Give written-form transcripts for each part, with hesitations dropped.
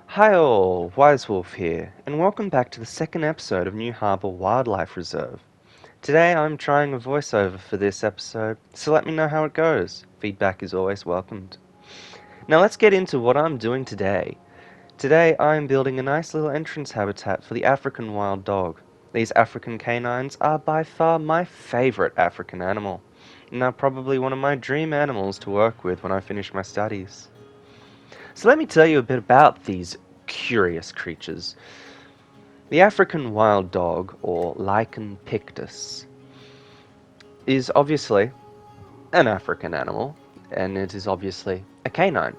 Hi all, Wise Wolf here, and welcome back to the second episode of New Harbour Wildlife Reserve. Today I'm trying a voiceover for this episode, so let me know how it goes. Feedback is always welcomed. Now let's get into what I'm doing today. Today I'm building a nice little entrance habitat for the African wild dog. These African canines are by far my favourite African animal, and are probably one of my dream animals to work with when I finish my studies. So let me tell you a bit about these curious creatures. The African wild dog, or Lichen pictus, is obviously an African animal, and it is obviously a canine.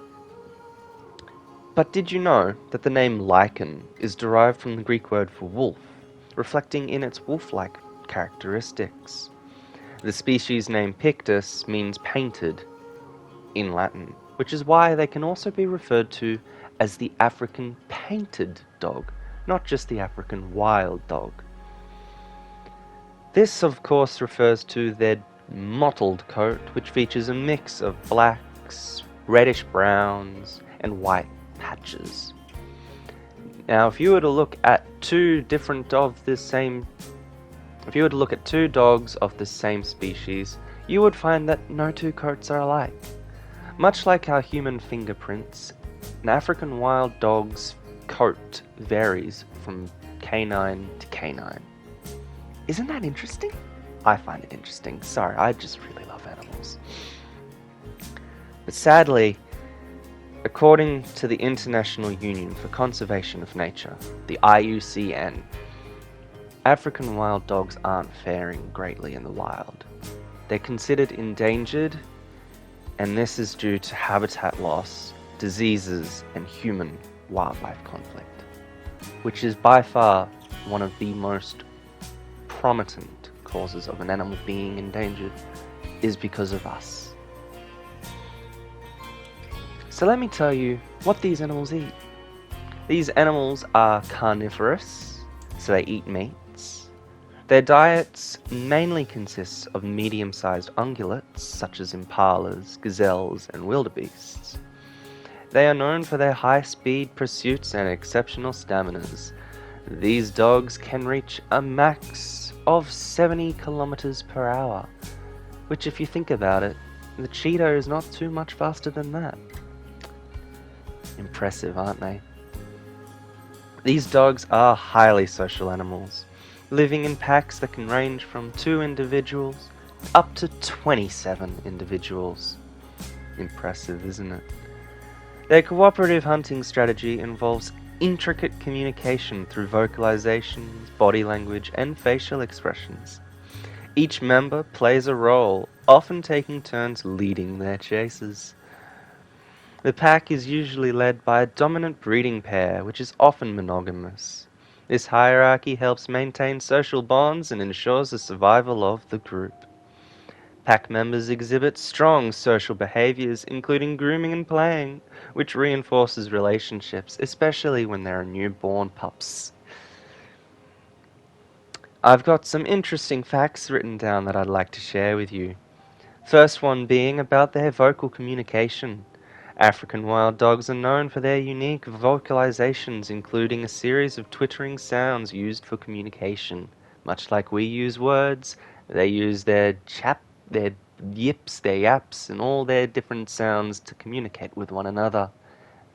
But did you know that the name lichen is derived from the Greek word for wolf, reflecting in its wolf-like characteristics? The species name pictus means painted in Latin, which is why they can also be referred to as the African painted dog, not just the African wild dog. This, of course, refers to their mottled coat, which features a mix of blacks, reddish browns, and white patches. Now, if you were to look at two dogs of the same species, you would find that no two coats are alike. Much like our human fingerprints, an African wild dog's coat varies from canine to canine. Isn't that interesting? I find it interesting. Sorry, I just really love animals. But sadly, according to the International Union for Conservation of Nature, the IUCN, African wild dogs aren't faring greatly in the wild. They're considered endangered, and this is due to habitat loss, diseases, and human-wildlife conflict, which is by far one of the most prominent causes of an animal being endangered is because of us. So let me tell you what these animals eat. These animals are carnivorous, so they eat meats. Their diets mainly consist of medium-sized ungulates such as impalas, gazelles, and wildebeests. They are known for their high-speed pursuits and exceptional staminas. These dogs can reach a max of 70 kilometers per hour, which, if you think about it, the cheetah is not too much faster than that. Impressive, aren't they? These dogs are highly social animals, living in packs that can range from 2 individuals up to 27 individuals. Impressive, isn't it? Their cooperative hunting strategy involves intricate communication through vocalizations, body language, and facial expressions. Each member plays a role, often taking turns leading their chases. The pack is usually led by a dominant breeding pair, which is often monogamous. This hierarchy helps maintain social bonds and ensures the survival of the group. Pack members exhibit strong social behaviors, including grooming and playing, which reinforces relationships, especially when there are newborn pups. I've got some interesting facts written down that I'd like to share with you. First one being about their vocal communication. African wild dogs are known for their unique vocalizations, including a series of twittering sounds used for communication. Much like we use words, they use their yips, their yaps, and all their different sounds to communicate with one another.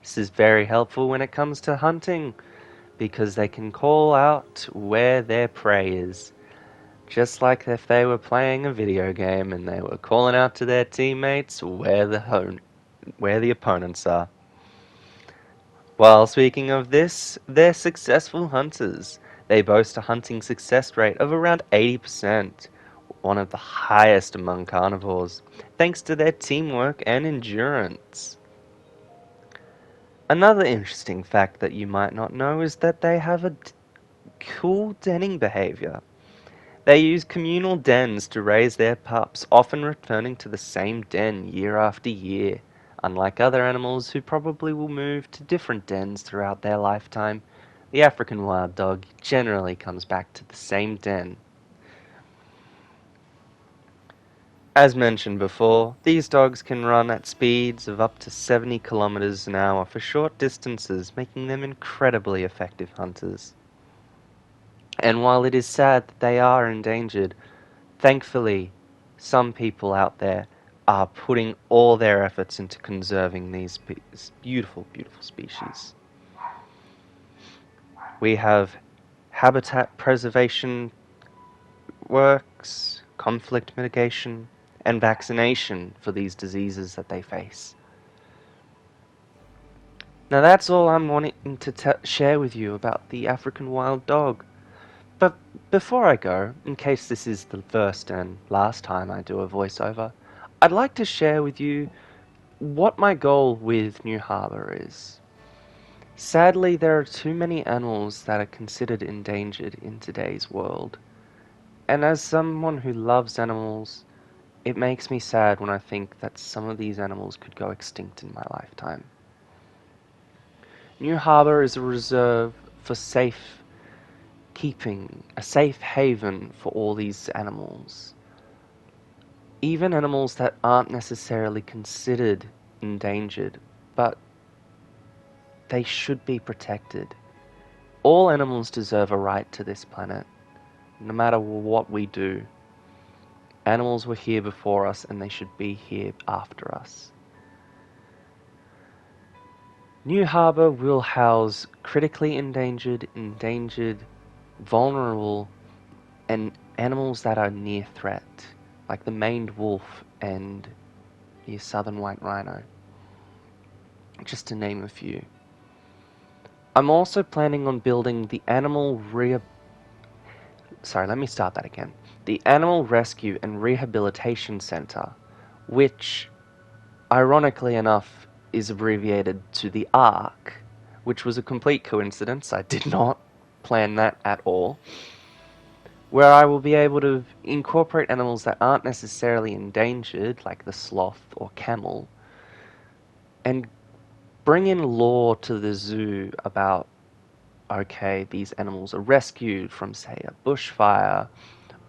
This is very helpful when it comes to hunting, because they can call out where their prey is. Just like if they were playing a video game and they were calling out to their teammates where the opponents are. While speaking of this, they're successful hunters. They boast a hunting success rate of around 80%, one of the highest among carnivores, thanks to their teamwork and endurance. Another interesting fact that you might not know is that they have a cool denning behavior. They use communal dens to raise their pups, often returning to the same den year after year. Unlike other animals who probably will move to different dens throughout their lifetime, the African wild dog generally comes back to the same den. As mentioned before, these dogs can run at speeds of up to 70 kilometers an hour for short distances, making them incredibly effective hunters. And while it is sad that they are endangered, thankfully, some people out there are putting all their efforts into conserving these beautiful, beautiful species. We have habitat preservation works, conflict mitigation, and vaccination for these diseases that they face. Now that's all I'm wanting to share with you about the African wild dog. But before I go, in case this is the first and last time I do a voiceover, I'd like to share with you what my goal with New Harbour is. Sadly, there are too many animals that are considered endangered in today's world. And as someone who loves animals, it makes me sad when I think that some of these animals could go extinct in my lifetime. New Harbour is a reserve for safe keeping, a safe haven for all these animals. Even animals that aren't necessarily considered endangered, but they should be protected. All animals deserve a right to this planet, no matter what we do. Animals were here before us and they should be here after us. New Harbour will house critically endangered, vulnerable, and animals that are near threat, like the maned wolf and the southern white rhino, just to name a few. I'm also planning on building the The Animal Rescue and Rehabilitation Center, which, ironically enough, is abbreviated to the ARC, which was a complete coincidence. I did not plan that at all. Where I will be able to incorporate animals that aren't necessarily endangered, like the sloth or camel, and bring in lore to the zoo about, okay, these animals are rescued from, say, a bushfire,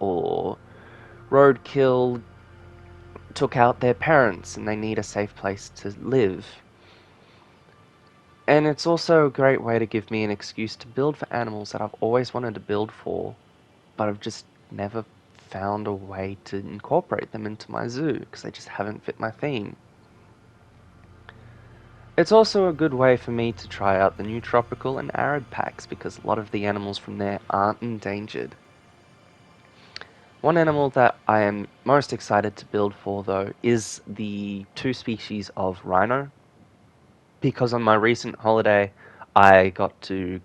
or roadkill took out their parents and they need a safe place to live. And it's also a great way to give me an excuse to build for animals that I've always wanted to build for, but I've just never found a way to incorporate them into my zoo because they just haven't fit my theme. It's also a good way for me to try out the new tropical and arid packs because a lot of the animals from there aren't endangered. One animal that I am most excited to build for, though, is the two species of rhino, because on my recent holiday I got to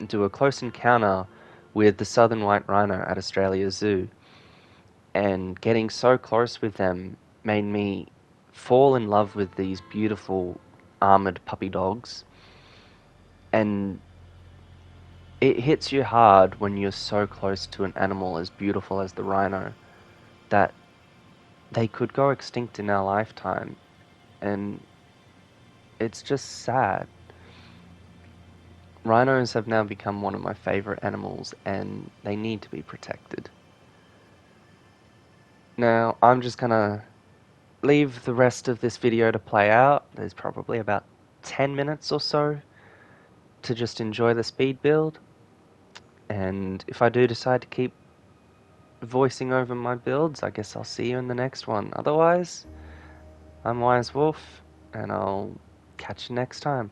do a close encounter with the southern white rhino at Australia Zoo, and getting so close with them made me fall in love with these beautiful armored puppy dogs. And it hits you hard when you're so close to an animal as beautiful as the rhino that they could go extinct in our lifetime, and it's just sad. Rhinos have now become one of my favorite animals and they need to be protected. Now, I'm just gonna leave the rest of this video to play out. There's probably about 10 minutes or so to just enjoy the speed build. And if I do decide to keep voicing over my builds, I guess I'll see you in the next one. Otherwise, I'm Wise Wolf, and I'll catch you next time.